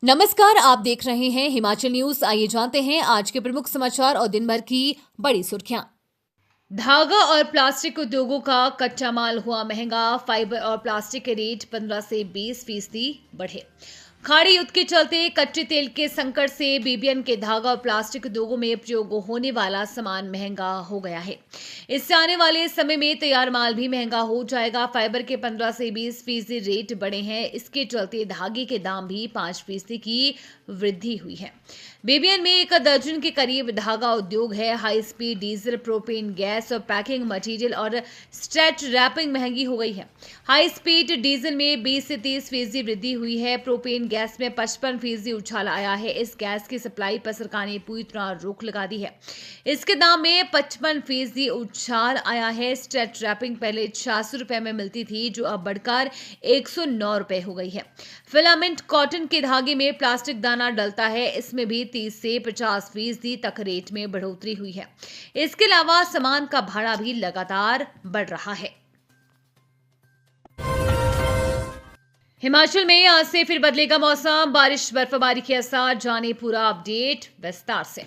नमस्कार, आप देख रहे हैं हिमाचल न्यूज। आइए जानते हैं आज के प्रमुख समाचार और दिन भर की बड़ी सुर्खियां। धागा और प्लास्टिक उद्योगों का कच्चा माल हुआ महंगा। फाइबर और प्लास्टिक के रेट 15 से 20% बढ़े। खाड़ी युद्ध के चलते कच्चे तेल के संकट से बीबीएन के धागा और प्लास्टिक उद्योगों में प्रयोग होने वाला सामान महंगा हो गया है। इससे आने वाले समय में तैयार माल भी महंगा हो जाएगा। फाइबर के 15 से 20% रेट बढ़े हैं। इसके चलते धागे के दाम भी 5% की वृद्धि हुई है। बीबीएन में 1 दर्जन के करीब धागा उद्योग है। High speed diesel, propane gas और पैकिंग मटेरियल और स्ट्रेच रैपिंग महंगी हो गई है। हाई स्पीड डीजल में 20 से 30% वृद्धि हुई है। प्रोपेन गैस में 55% उछाल आया है। इस गैस की सप्लाई पर सरकार ने पूरी तरह रोक लगा दी है। इसके दाम में 55% उछाल आया है। स्ट्रेच रैपिंग पहले 600 रुपए में मिलती थी, जो अब बढ़कर 109 रुपए हो गई है। फिलामेंट कॉटन के धागे में प्लास्टिक दाना डलता है, इसमें भी 30 से 50% तक रेट में बढ़ोतरी हुई है। इसके अलावा सामान का भाड़ा भी लगातार बढ़ रहा है। हिमाचल में आज से फिर बदलेगा मौसम। बारिश बर्फबारी के असर, जाने पूरा अपडेट विस्तार से।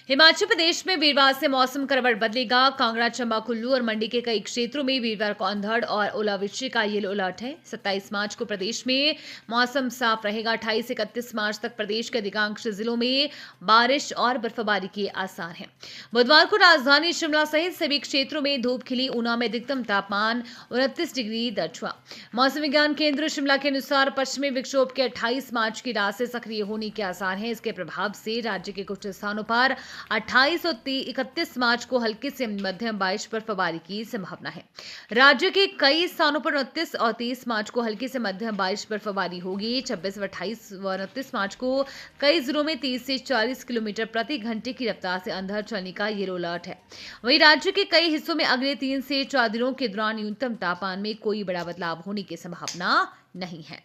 हिमाचल प्रदेश में वीरवार से मौसम करवट बदलेगा। कांगड़ा, चंबा, कुल्लू और मंडी के कई क्षेत्रों में वीरवार को अंधड़ और ओलावृष्टि का येलो अलर्ट है। 27 मार्च को प्रदेश में मौसम साफ रहेगा। 28 से 31 मार्च तक प्रदेश के अधिकांश जिलों में बारिश और बर्फबारी के आसार हैं। बुधवार को राजधानी शिमला सहित सभी क्षेत्रों में धूप खिली। ऊना में अधिकतम तापमान 29 डिग्री दर्ज हुआ। मौसम विज्ञान केंद्र शिमला के अनुसार पश्चिमी विक्षोभ के 28 मार्च की रात से सक्रिय होने के आसार हैं। इसके प्रभाव से राज्य के कुछ स्थानों पर 28 और 31 मार्च को हल्की से मध्यम बारिश बर्फबारी की संभावना है। राज्य के कई स्थानों पर 29 और 30 मार्च को हल्की से मध्यम बारिश बर्फबारी होगी। 26, 28 व 29 मार्च को कई जिलों में 30 से 40 किलोमीटर प्रति घंटे की रफ्तार से अंधड़ चलने का येलो अलर्ट है। वहीं राज्य के कई हिस्सों में अगले 3 से 4 दिनों के दौरान न्यूनतम तापमान में कोई बड़ा बदलाव होने की संभावना नहीं है।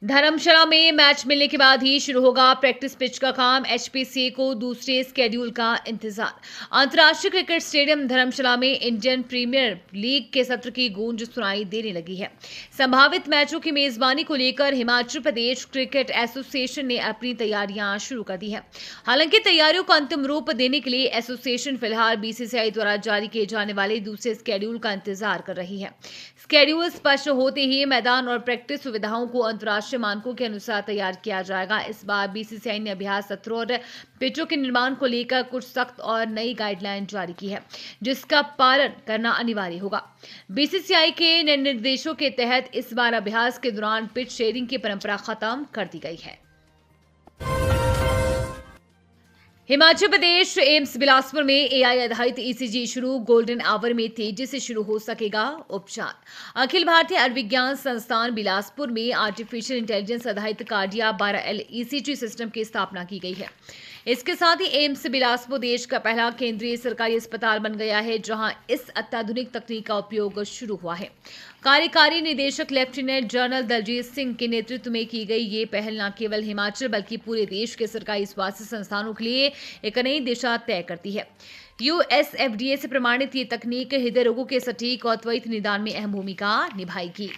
धर्मशाला में मैच मिलने के बाद ही शुरू होगा प्रैक्टिस पिच का काम। एचपीसीए को दूसरे स्केड्यूल का इंतजार। अंतर्राष्ट्रीय क्रिकेट स्टेडियम धर्मशाला में इंडियन प्रीमियर लीग के सत्र की गूंज सुनाई देने लगी है। संभावित मैचों की मेजबानी को लेकर हिमाचल प्रदेश क्रिकेट एसोसिएशन ने अपनी तैयारियां शुरू कर दी है। हालांकि तैयारियों को अंतिम रूप देने के लिए एसोसिएशन फिलहाल बीसीसीआई द्वारा जारी किए जाने वाले दूसरे स्केड्यूल का इंतजार कर रही है। स्केड्यूल स्पष्ट होते ही मैदान और प्रैक्टिस सुविधाओं को अंतर्राष्ट्रीय मानकों के अनुसार तैयार किया जाएगा। इस बार बीसीसीआई ने अभ्यास सत्रों और पिचों के निर्माण को लेकर कुछ सख्त और नई गाइडलाइन जारी की है, जिसका पालन करना अनिवार्य होगा। बीसीसीआई के निर्देशों के तहत इस बार अभ्यास के दौरान पिच शेयरिंग की परंपरा खत्म कर दी गई है। हिमाचल प्रदेश एम्स बिलासपुर में एआई आधारित ईसीजी शुरू। गोल्डन आवर में तेजी से शुरू हो सकेगा उपचार। अखिल भारतीय आयुर्विज्ञान संस्थान बिलासपुर में आर्टिफिशियल इंटेलिजेंस आधारित कार्डिया 12L ईसीजी सिस्टम की स्थापना की गई है। इसके साथ ही एम्स बिलासपुर देश का पहला केंद्रीय सरकारी अस्पताल बन गया है, जहां इस अत्याधुनिक तकनीक का उपयोग शुरू हुआ है। कार्यकारी निदेशक लेफ्टिनेंट जनरल दलजीत सिंह के नेतृत्व में की गई ये पहल न केवल हिमाचल बल्कि पूरे देश के सरकारी स्वास्थ्य संस्थानों के लिए एक नई दिशा तय करती है। यूएसएफडीए से प्रमाणित ये तकनीक हृदय रोगों के सटीक और त्वरित निदान में अहम भूमिका निभाएगी।